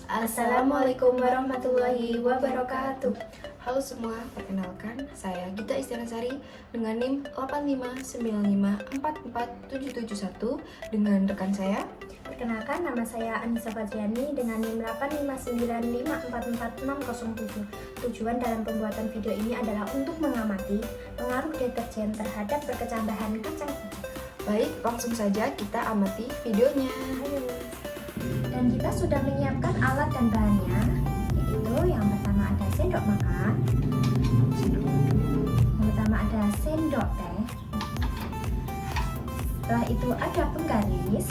Assalamualaikum warahmatullahi wabarakatuh. Halo semua, perkenalkan saya Gita Istianasari dengan NIM 859544771 dengan rekan saya. Perkenalkan, nama saya Anissa Fadriani dengan NIM 859544607. Tujuan dalam pembuatan video ini adalah untuk mengamati pengaruh deterjen terhadap perkecambahan kacang hijau. Baik, langsung saja kita amati videonya. Ayo. Dan kita sudah menyiapkan alat dan bahannya, yaitu yang pertama ada sendok makan, yang pertama ada sendok teh, setelah itu ada penggaris,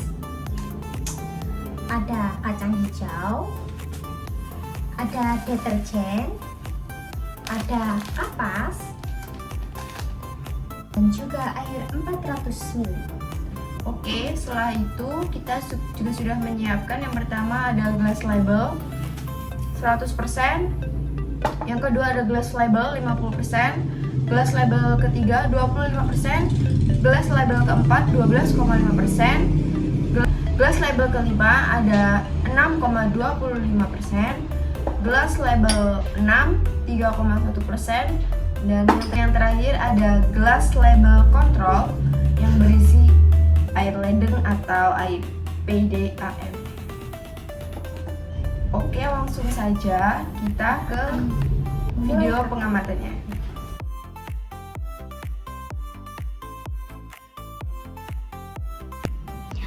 ada kacang hijau, ada deterjen, ada kapas, dan juga air 400 ml. Oke, setelah itu kita juga sudah menyiapkan yang pertama ada glass label 100%, yang kedua ada glass label 50%, glass label ketiga 25%, glass label keempat 12,5%, glass label kelima ada 6,25%, glass label 6 3,1%, dan yang terakhir ada glass label control yang berisi air ledeng atau air PDAM. Oke, langsung saja kita ke video pengamatannya.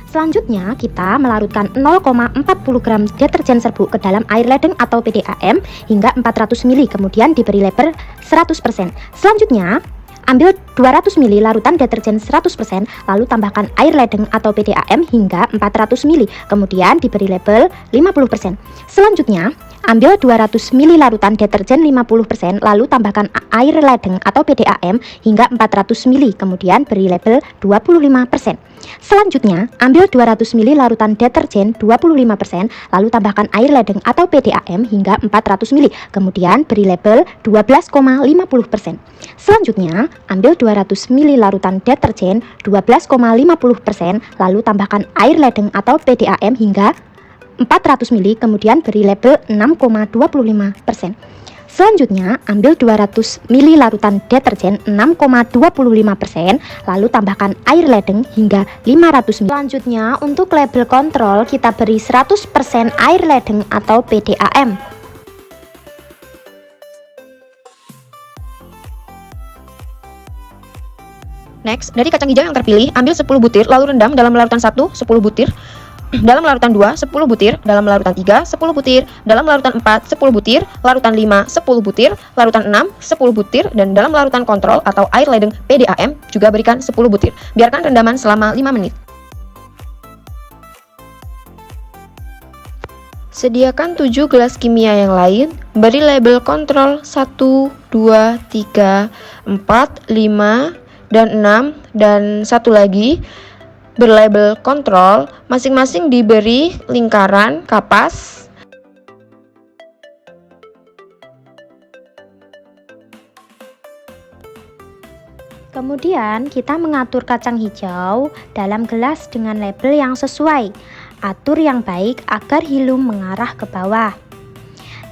Selanjutnya, kita melarutkan 0,40 gram deterjen serbuk ke dalam air ledeng atau PDAM hingga 400 ml, kemudian diberi label 100%. Selanjutnya, ambil 200 ml larutan deterjen 100%, lalu tambahkan air ledeng atau PDAM hingga 400 ml, kemudian diberi label 50%. Selanjutnya, ambil 200 ml larutan deterjen 50%, lalu tambahkan air ledeng atau PDAM hingga 400 ml, kemudian beri label 25%. Selanjutnya, ambil 200 ml larutan deterjen 25%, lalu tambahkan air ledeng atau PDAM hingga 400 ml, kemudian beri label 12,50%. Selanjutnya, ambil 200 ml larutan deterjen 12,50%, lalu tambahkan air ledeng atau PDAM hingga 400 ml, kemudian beri label 6,25%. Selanjutnya, ambil 200 ml larutan deterjen 6,25%, lalu tambahkan air ledeng hingga 500 ml. Selanjutnya, untuk label kontrol kita beri 100% air ledeng atau PDAM. Next, dari kacang hijau yang terpilih, ambil 10 butir lalu rendam dalam larutan 1, 10 butir, dalam larutan 2, 10 butir, dalam larutan 3, 10 butir, dalam larutan 4, 10 butir, larutan 5, 10 butir, larutan 6, 10 butir, dan dalam larutan kontrol atau air ledeng PDAM juga berikan 10 butir. Biarkan rendaman selama 5 menit. Sediakan 7 gelas kimia yang lain, beri label kontrol 1, 2, 3, 4, 5, dan 6, dan satu lagi berlabel kontrol, masing-masing diberi lingkaran kapas. Kemudian kita mengatur kacang hijau dalam gelas dengan label yang sesuai. Atur yang baik agar hilum mengarah ke bawah.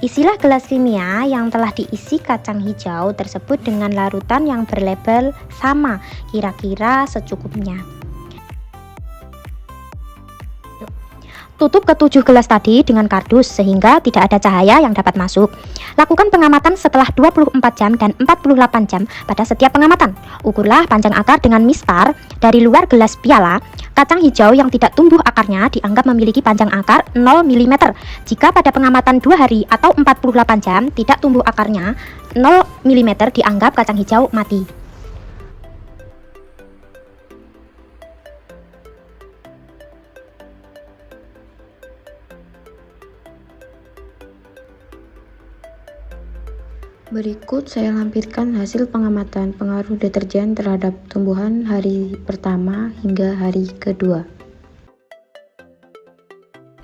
Isilah gelas kimia yang telah diisi kacang hijau tersebut dengan larutan yang berlabel sama, kira-kira secukupnya. Tutup ke-7 gelas tadi dengan kardus sehingga tidak ada cahaya yang dapat masuk. Lakukan pengamatan setelah 24 jam dan 48 jam pada setiap pengamatan. Ukurlah panjang akar dengan mistar dari luar gelas piala. Kacang hijau yang tidak tumbuh akarnya dianggap memiliki panjang akar 0 mm. Jika pada pengamatan 2 hari atau 48 jam tidak tumbuh akarnya 0 mm, dianggap kacang hijau mati. Berikut saya lampirkan hasil pengamatan pengaruh deterjen terhadap tumbuhan hari pertama hingga hari kedua.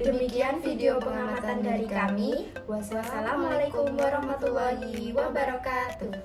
Demikian video pengamatan dari kami. Wassalamualaikum warahmatullahi wabarakatuh.